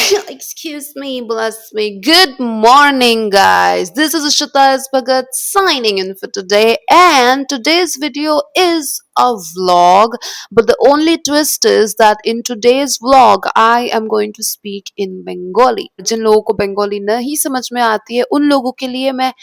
Excuse me, bless me. Good morning, guys. This is Ishita Bhagat signing in for today, and today's video is a vlog. But the only twist is that in today's vlog, I am going to speak in Bengali. जिन लोगों को बंगाली नहीं समझ में आती है, उन लोगों के लिए मैं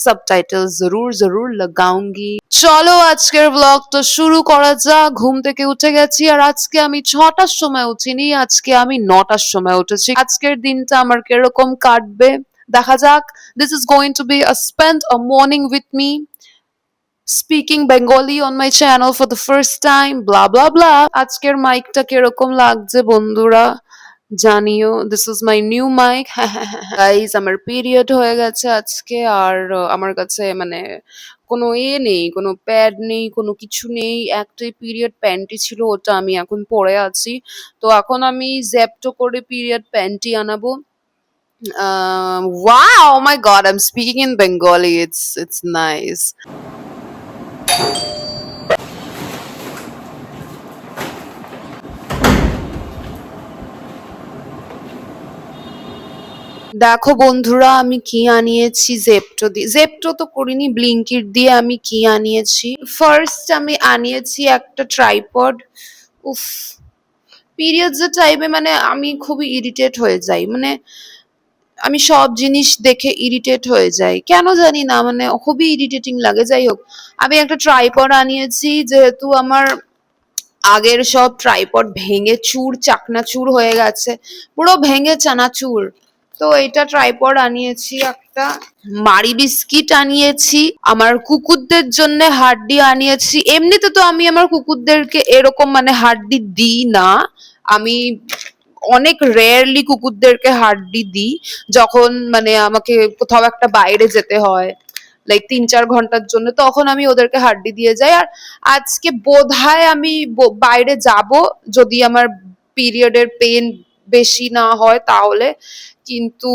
সাবটাইটেল জরুর জরুর লাগাউঙ্গি। চলো আজকের ব্লগটা শুরু করা যাক। ঘুম থেকে উঠে গেছি, আর আজকে আমি 6টার সময় উঠিনি, আজকে আমি 9টার সময় উঠেছি। আজকের দিনটা আমার কিরকম কাটবে দেখা যাক। This is going to be a spend a morning with me speaking Bengali on my channel for the first time, blah blah blah. আজকের মাইকটা কিরকম লাগছে বন্ধুরা জানিও। This is my new mic. Guys, আমার পিরিয়ড হয়ে গেছে আজকে, আর আমার কাছে মানে কোনো নেই, কোনো প্যাড নেই, কোনো কিছু নেই। একটাই পিরিয়ড প্যান্টি ছিল, ওটা আমি এখন পরে আছি। তো এখন আমি জ্যাপটো করে পিরিয়ড প্যান্টি আনাবো। Wow, oh my god, I'm speaking in Bengali. It's nice. দেখো বন্ধুরা, আমি কি আনিয়েছি জেপ্টো দিয়ে। জেপ্টো তো করিনি, ব্লিঙ্কিট দিয়ে আমি কি আনিয়েছি। ফার্স্ট আমি আনিয়েছি একটা ট্রাইপড। উফ, পিরিয়ডস এর টাইমে মানে আমি খুবই ইরিটেট হয়ে যাই, মানে আমি সব জিনিস দেখে ইরিটেট হয়ে যাই, কেন জানি না, মানে খুবই ইরিটেটিং লাগে। যাই হোক, আমি একটা ট্রাইপড আনিয়েছি, যেহেতু আমার আগের সব ট্রাইপড ভেঙে চুর চাকনাচুর হয়ে গেছে, পুরো ভেঙে চানাচুর। তো এটা ট্রাইপড আনিয়েছি একটা। মারি বিস্কিট আনিয়েছি, আমার কুকুরদের জন্য হাড্ডি আনিয়েছি। এমনিতে তো আমি আমার কুকুরদেরকে এরকম মানে হাড্ডি দিই না, আমি অনেক রেয়ারলি কুকুরদেরকে হাড্ডি দিই, যখন মানে আমাকে কোথাও একটা বাইরে যেতে হয়, লাইক 3-4 ঘন্টার জন্য, তখন আমি ওদেরকে হাড্ডি দিয়ে যাই। আর আজকে বোধহয় আমি বাইরে যাব, যদি আমার পিরিয়ডের পেন বেশি না হয় তাহলে, কিন্তু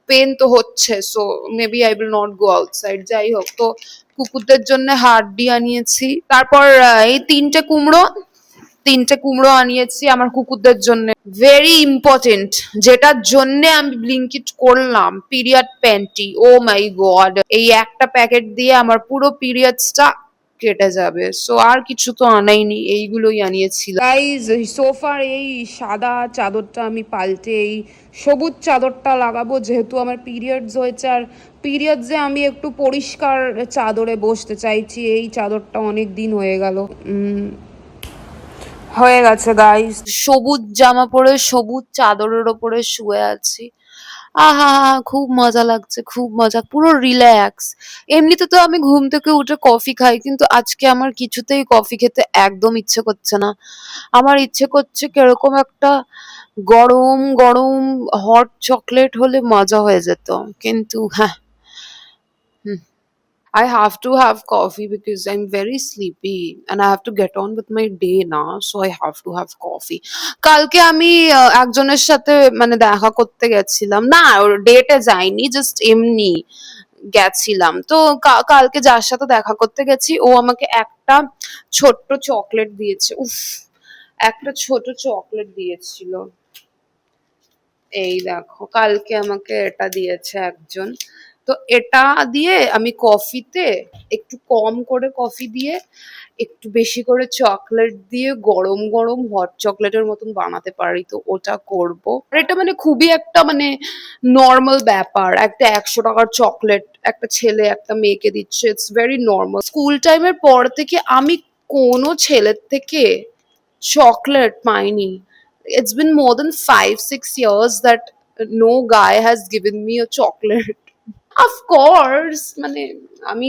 পেন তো হচ্ছে, so maybe I will not go outside. যাই হোক, তো কুকুরদের জন্য হাড্ডি আনিয়েছি। তারপর এই তিনটে কুমড়ো আনিয়েছি আমার কুকুরদের জন্য। ভেরি ইম্পর্টেন্ট, যেটার জন্য আমি ব্লিঙ্কিট করলাম, পিরিয়ড প্যান্টি। ও মাই গড, এই একটা প্যাকেট দিয়ে আমার পুরো পিরিয়ডসটা কেটে যাবে। সো আর কিছু তো আনাইনি, এইগুলোই আনিয়েছিলাম। গাইজ, সোফার এই সাদা চাদরটা আমি পাল্টে এই সবুজ চাদরটা লাগাবো, যেহেতু আমার পিরিয়ডস হয়েছে। আর পিরিয়ডসে আমি একটু পরিষ্কার চাদরে বসতে চাইছি, এই চাদরটা অনেক দিন হয়ে গেল। হয়ে গেছে গাইস, সবুজ জামা পরে সবুজ চাদরের ওপরে শুয়ে আছি। আহা, খুব মজা লাগছে, খুব মজা, পুরো রিল্যাক্স। এমনিতে তো আমি ঘুম থেকে উঠে কফি খাই, কিন্তু আজকে আমার কিছুতেই কফি খেতে একদম ইচ্ছে করছে না। আমার ইচ্ছে করছে কিরকম একটা গরম গরম হট চকলেট হলে মজা হয়ে যেত, কিন্তু হ্যাঁ, I have to have coffee because I'm very sleepy and I have to get on with my day now, so I have to have coffee. কালকে আমি একজনের সাথে মানে দেখা করতে গেছিলাম, না ডেটে যাইনি, জাস্ট এমনি গেছিলাম। তো কালকে যার সাথে দেখা করতে গেছি, ও আমাকে একটা ছোট্ট চকলেট দিয়েছে। উফ, একটা ছোট চকলেট দিয়েছিল। এই দেখো, কালকে আমাকে এটা দিয়েছে একজন। তো এটা দিয়ে আমি কফিতে একটু কম করে কফি দিয়ে একটু বেশি করে চকলেট দিয়ে গরম গরম হট চকলেটের মতন বানাতে পারি, তো ওটা করব। আর এটা মানে খুবই একটা মানে নর্মাল ব্যাপার, একটা 100 টাকার চকলেট একটা ছেলে একটা মেয়েকে দিচ্ছে, ইটস ভেরি নর্মাল। স্কুল টাইমের পর থেকে আমি কোনো ছেলের থেকে চকলেট পাইনি। It's been more than 5-6 years that no guy has given me a chocolate. Of course, মানে আমি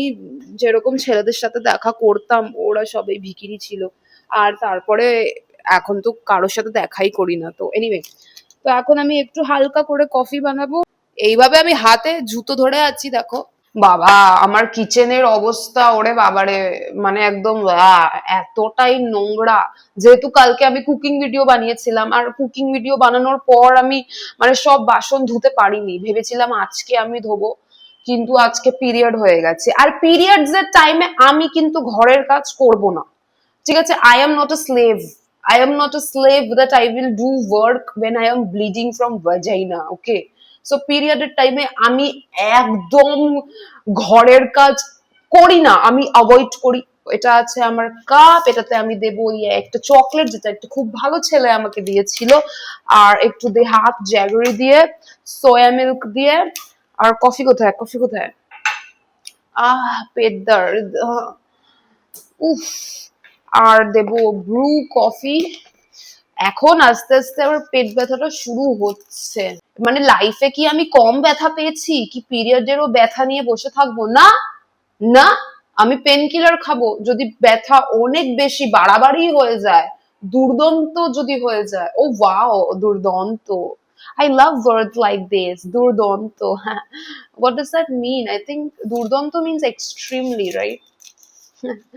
যেরকম ছেলেদের সাথে দেখা করতাম, ওরা সবাই ভিখিরি ছিল। আর তারপরে এখন তো কারোর সাথে দেখাই করি না। তো এনিওয়ে, তো এখন আমি একটু হালকা করে কফি বানাবো। এইভাবে আমি হাতে জুতো ধরে আছি, দেখো। বাবা, আমার কিচেনের অবস্থা ওরে বাবারে, মানে একদম এতটাই নোংরা। যেহেতু কালকে আমি কুকিং ভিডিও বানিয়েছিলাম, আর কুকিং ভিডিও বানানোর পর আমি মানে সব বাসন ধুতে পারিনি, ভেবেছিলাম আজকে আমি ধোবো, কিন্তু আজকে পিরিয়ড হয়ে গেছে। আর পিরিয়ডস এর টাইমে আমি কিন্তু ঘরের কাজ করব না, ঠিক আছে? I am not a slave, I am not a slave that I will do work when I am bleeding from vagina. Okay. So period time এ আমি একদম ঘরের কাজ করি না, আমি অ্যাভয়েড করি। এটা আছে আমার কাপ, এটাতে আমি দেবো একটা চকলেট, যেটা একটা খুব ভালো ছেলে আমাকে দিয়েছিল, আর একটু দিয়ে হাফ জ্যাগরি দিয়ে, সোয়া মিল্ক দিয়ে, আর কফি কোথায়, কফি কোথায়, পেট দর্দ, উফ, আর দেবো ব্রু কফি। এখন আস্তে আস্তে আমার পেট ব্যথাটা শুরু হচ্ছে। মানে লাইফে কি আমি কম ব্যথা পেয়েছি, কি পিরিয়ডেরও ব্যথা নিয়ে বসে থাকবো? না না, আমি পেন কিলার খাবো যদি ব্যথা অনেক বেশি বাড়াবাড়ি হয়ে যায়, দুর্দন্ত যদি হয়ে যায়। ও ওয়াও, দুর্দন্ত, I love words like this, দুর্দন্ত। What does that mean? I think দুর্দন্ত means extremely, right?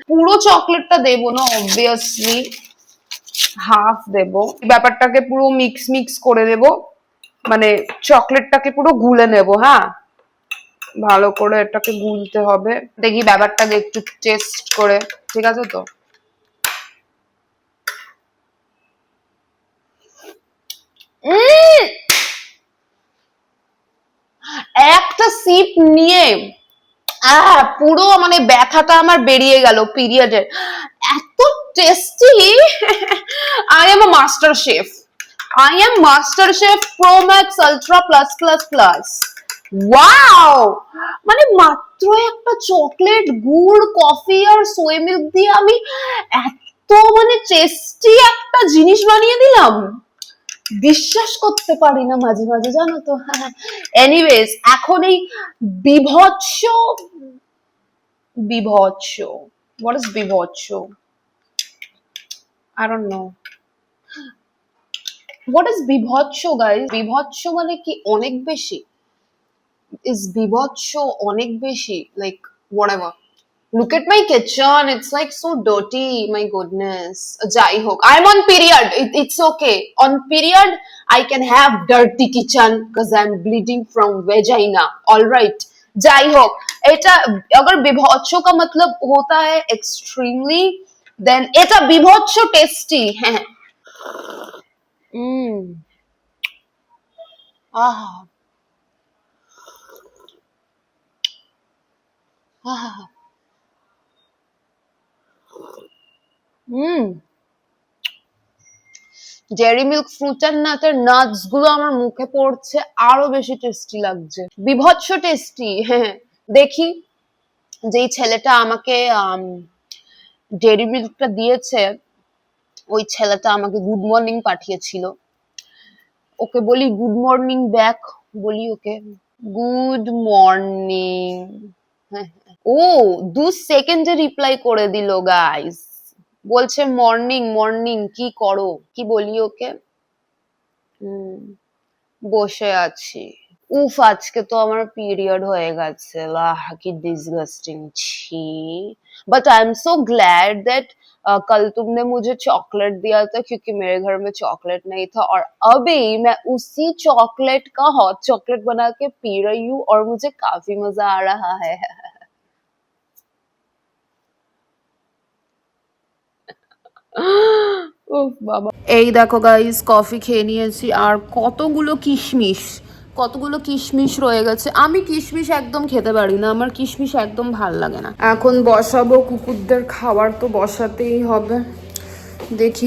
পুরো চকলেটটা দেবো না, অবভিয়াসলি হাফ দেব। ব্যাপারটাকে পুরো মিক্স মিক্স করে দেব, মানে চকলেটটাকে পুরো গুলে নেব। হ্যাঁ, ভালো করে এটাকে গুলতে হবে। দেখি ব্যাপারটাকে একটু টেস্ট করে, ঠিক আছে তো? একটা সিপ নিয়ে পুরো মানে ব্যথাটা আমার বেরিয়ে গেল পিরিয়ডের। এত tasty! I am a master chef, I am master chef pro max ultra plus plus plus. Wow, মানে মাত্র একটা চকলেট, গুড়, কফি আর সোয়া মিল্ক দিয়ে আমি এত মানে টেস্টি একটা জিনিস বানিয়ে দিলাম, বিশ্বাস করতে পারি না মাঝে মাঝে, জানো তো। এনিওয়েজ, এখন এই বিভৎস, বিভৎস, what is বিভৎস? I don't know. What is বিভৎস, guys? বিভৎস মানে কি অনেক বেশি? Is বিভৎস অনেক বেশি? Like whatever. Look at my kitchen. It's like so dirty. My goodness. যাই হোক, I'm on period. It's okay. On period, I can have dirty kitchen because I'm bleeding from vagina. All right. যাই হোক, এটা अगर বিভৎস का मतलब होता है extremely, then এটা বিভৎস টেস্টি। হ্যাঁ। Ah ah dairy milk fruit and নাটের নাটস গুলো আমার মুখে পড়ছে, আরো বেশি টেস্টি লাগছে, বিভৎস টেস্টি। হ্যাঁ, দেখি যেই ছেলেটা আমাকে ডেয়ারি মিল্কটা দিয়েছে, ওই ছেলেটা আমাকে গুড মর্নিং পাঠিয়েছিল, ওকে বলি গুড মর্নিং ব্যাক, বলি ওকে গুড মর্নিং। ও 2 সেকেন্ডে রিপ্লাই করে দিল গাইস, বলছে মর্নিং মর্নিং, কি করো? কি বলি ওকে? বসে আছি। উফ, আজকে তো আমার পিরিয়ড হয়ে গেছে, কি डिसगस्टिंग, छी। But I am so glad that कल तुमने मुझे चॉकलेट दिया था, क्योंकि मेरे घर में चॉकलेट नहीं था, और अभी मैं उसी चॉकलेट का हॉट चॉकलेट बना के पी रही हूँ, और मुझे काफी मजा आ रहा है। এই দেখো গাইস, কফি খেয়ে নিয়েছি, আর কতগুলো কিশমিশ, কতগুলো কিশমিশ রয়ে গেছে। আমি কিশমিশ একদম খেতে পারি না, আমার কিশমিশ একদম ভাল লাগে না। এখন বসাবো কুকুরদের খাবার, তো বসাতেই হবে। দেখি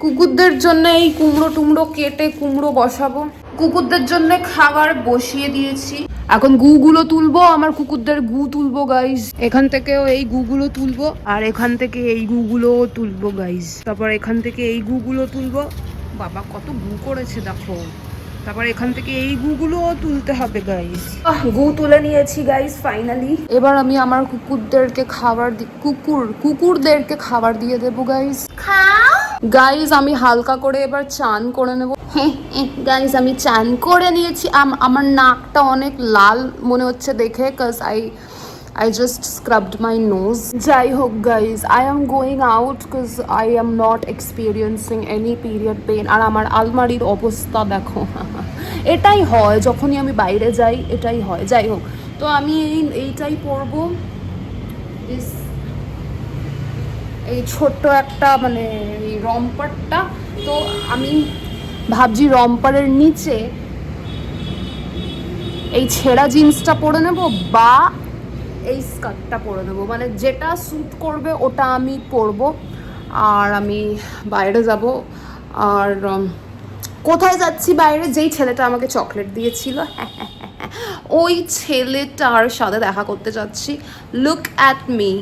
কুকুরদের জন্য এই কুমড়ো টুমড়ো কেটে কুমড়ো বসাবো। কুকুরদের জন্য খাবার বসিয়ে দিয়েছি, এখন গুগুলো তুলবো, আমার কুকুরদের গু তুলবো গাইজ। এখান থেকেও এই গুগুলো তুলবো, আর এখান থেকে এই গুগুলো তুলবো গাইজ। তারপর এখান থেকে এই গুগুলো তুলবো, বাবা কত গু করেছে দেখো। তারপর এখান থেকে এই গুগুলো তুলতে হবে গাইজ। গু তুলে নিয়েছি গাইজ ফাইনালি। এবার আমি আমার কুকুরদেরকে খাবার দিয়ে দেবো গাইজ। গাইজ আমি হালকা করে এবার চান করে নেবো। গাইজ আমি চান করে নিয়েছি, আমার নাকটা অনেক লাল মনে হচ্ছে দেখে, cause I just scrubbed my nose. যাই হোক guys, I am going out because I am not experiencing any period pain. আর আমার আলমারির অবস্থা দেখো। এটাই হয় যখনই আমি বাইরে যাই, এটাই হয়। যাই হোক, তো আমি এইটাই পরবো। এই ছোট্ট একটা মানে এই রম্পারটা, তো আমি ভাবছি রম্পারের নিচে এই ছেঁড়া জিন্সটা পরে নেব বা এই স্কার্টটা পরে নেবো, মানে যেটা স্যুট করবে ওটা আমি পরবো। আর আমি বাইরে যাব। আর কোথায় যাচ্ছি বাইরে? যেই ছেলেটা আমাকে চকলেট দিয়েছিল ওই ছেলেটার সাথে দেখা করতে যাচ্ছি। লুক অ্যাট মি,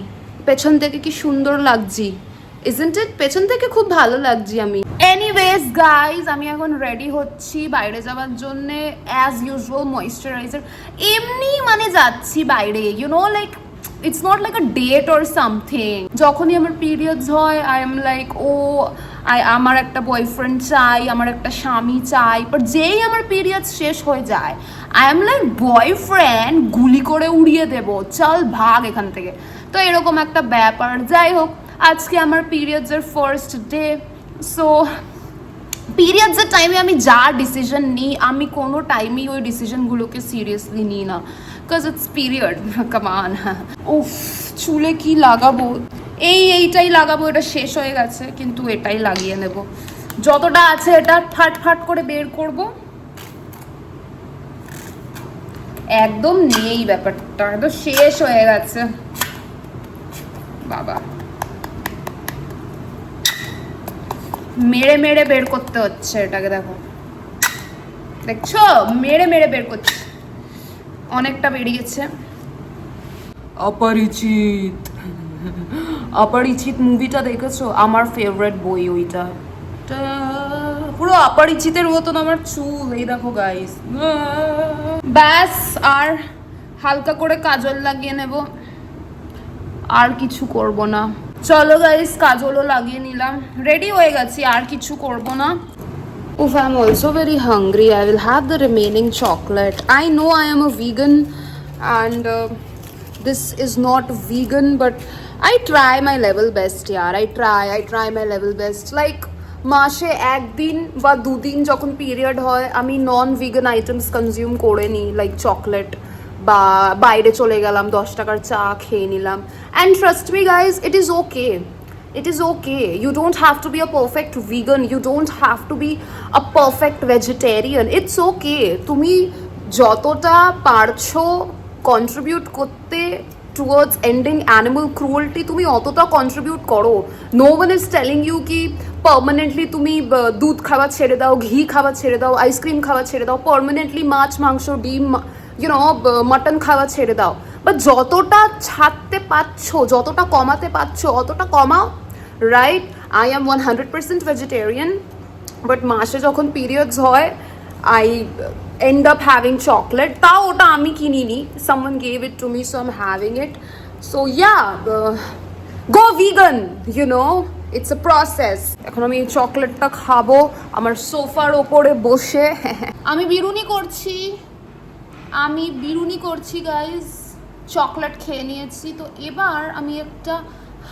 পেছন থেকে কি সুন্দর লাগছি, ইজন্ট ইট? পেছন থেকে খুব ভালো লাগছি আমি। এনিওয়েজ গাইজ, আমি এখন রেডি হচ্ছি বাইরে যাওয়ার জন্যে। অ্যাজ ইউজুয়াল ময়েশ্চারাইজার, এমনি মানে যাচ্ছি বাইরে, you know, like it's not like a date or something. যখনই আমার পিরিয়ডস হয় আই এম লাইক ও আমার একটা বয়ফ্রেন্ড চাই, আমার একটা স্বামী চাই। বাট যেই আমার পিরিয়ডস শেষ হয়ে যায় আই এম লাইক বয়ফ্রেন্ড গুলি করে উড়িয়ে দেবো, চল ভাগ এখান থেকে। তো এরকম একটা ব্যাপার। যাই হোক, আজকে আমার পিরিয়ডসের ফার্স্ট ডে। সো পিরিয়ডসের টাইমে আমি যা ডিসিশন নিই, আমি কোনো টাইমেই ওই ডিসিশনগুলোকে সিরিয়াসলি নিই না, বিকজ ইটস পিরিয়ড, কামান। উফ, চুলে কি লাগাবো? এইটাই লাগাবো, এটা শেষ হয়ে গেছে, কিন্তু এটাই লাগিয়ে নেব। যতটা আছে এটা ফাট ফাট করে বের করব। একদম নেই ব্যাপারটা, একদম শেষ হয়ে গেছে বাবা। মেরে মেরে বের করতে হচ্ছে এটাকে, দেখো, দেখছো, মেরে মেরে বের করছে। অনেকটা বেরিয়েছে। অপরিচিত, অপরিচিত মুভিটা দেখেছো? আমার ফেভারিট বই ওইটা। পুরো অপরিচিতের মতন আমার চুল, এই দেখো গাইস। ব্যাস, আর হালকা করে কাজল লাগিয়ে নেব, আর কিছু করব না। চলো গাইস, কাজলও লাগিয়ে নিলাম, রেডি হয়ে গেছি, আর কিছু করব না। Oof, I'm also very hungry. I will have the remaining chocolate. I know I am a vegan and this is not vegan, but I try my level best, yaar. I try my level best. Like মাসে একদিন বা দুদিন যখন period হয় আমি নন vegan items consume করে নিই, like chocolate, বা বাইরে চলে গেলাম 10 টাকার চা খেয়ে নিলাম। And trust me guys, it is okay, it is okay. You don't have to be a perfect vegan, you don't have to be a perfect vegetarian. It's okay. তুমি যতটা পারছো কন্ট্রিবিউট করতে towards ending animal cruelty, তুমি অতটা contribute করো। No one is telling you কি permanently তুমি দুধ খাওয়া ছেড়ে দাও, ঘি খাওয়া ছেড়ে দাও, আইসক্রিম খাওয়া ছেড়ে দাও, পার্মানেন্টলি মাছ মাংস ডিম মটন খাওয়া ছেড়ে দাও। বাট যতটা ছাড়তে পারছো, যতটা কমাতে পারছো অতটা কমাও, right? I am 100% vegetarian, but মাসে যখন পিরিয়ডস হয় I end up having chocolate, তাও ওটা আমি কিনিনি, someone gave it to me, so I'm having it. So yeah, go vegan, you know, it's a process. এখন আমি এই চকলেটটা খাবো আমার সোফার ওপরে বসে। আমি বিরুনি করছি গাইজ, চকলেট খেয়ে নিয়েছি। তো এবার আমি একটা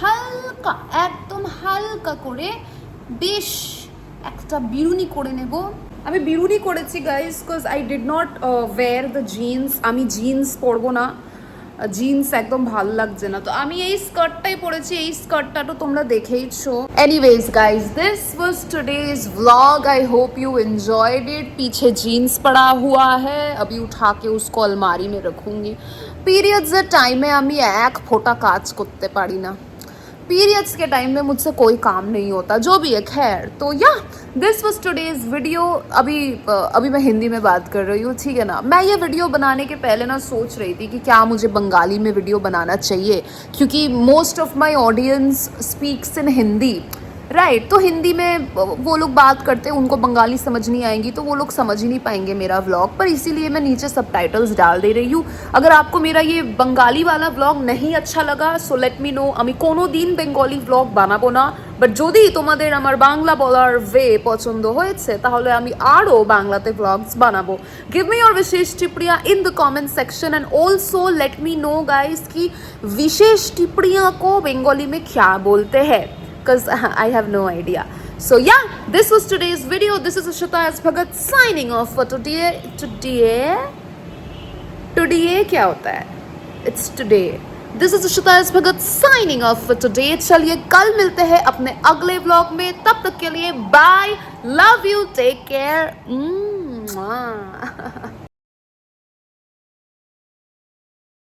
হালকা, একদম হালকা করে বেশ একটা বিরুনি করে নেব। আমি বিরুনি করেছি guys, because I did not wear the jeans. আমি জিন্স পরবো না, জিন্স একদম ভালো লাগছে না। তো আমি এই স্কার্টটাই পরেছি, এই স্কার্টটা তো তোমরা দেখেইছো। Anyways guys, this was today's vlog. I hope you enjoyed it. पीछे जीन्स पड़ा हुआ है, अभी उठा के उसको अलमारी में रखूंगी। পিরিয়ডসের টাইমে আমি এক ফোঁটা কাজ করতে পারি না। पीरियड्स के टाइम में मुझसे कोई काम नहीं होता, जो भी है। खैर, तो या दिस वॉज टुडेज वीडियो। अभी मैं हिंदी में बात कर रही हूँ, ठीक है ना। मैं ये वीडियो बनाने के पहले ना सोच रही थी कि क्या मुझे बंगाली में वीडियो बनाना चाहिए, क्योंकि most of my audience speaks in Hindi, right? तो हिंदी में वो लोग बात करते हैं, उनको बंगाली समझ नहीं आएंगी, तो वो लोग समझ ही नहीं पाएंगे मेरा व्लॉग। पर इसीलिए मैं नीचे सबटाइटल्स डाल दे रही हूँ। अगर आपको मेरा ये बंगाली वाला व्लॉग नहीं अच्छा लगा, सो लेट मी नो। আমি কোনো দিন বেঙ্গলি ব্লগ বানাবো না, বাট যদি তোমাদের আমার বাংলা বলার ওয়ে পছন্দ হয়েছে তাহলে আমি আরও বাংলাতে ব্লগস বানাবো। गिव मी योर विशेष टिप्पणियाँ in the comment section, and also let me know guys कि विशेष टिप्पणियाँ को बंगाली में क्या बोलते हैं, because I have no idea. So yeah, this was today's video. This is Ashita S. Bhagat signing off for today क्या होता है? It's today. This is Ishita S Bhagat signing off for today. चलिए कल मिलते हैं अपने अगले व्लॉग में, तब तक के लिए bye, love you, take care.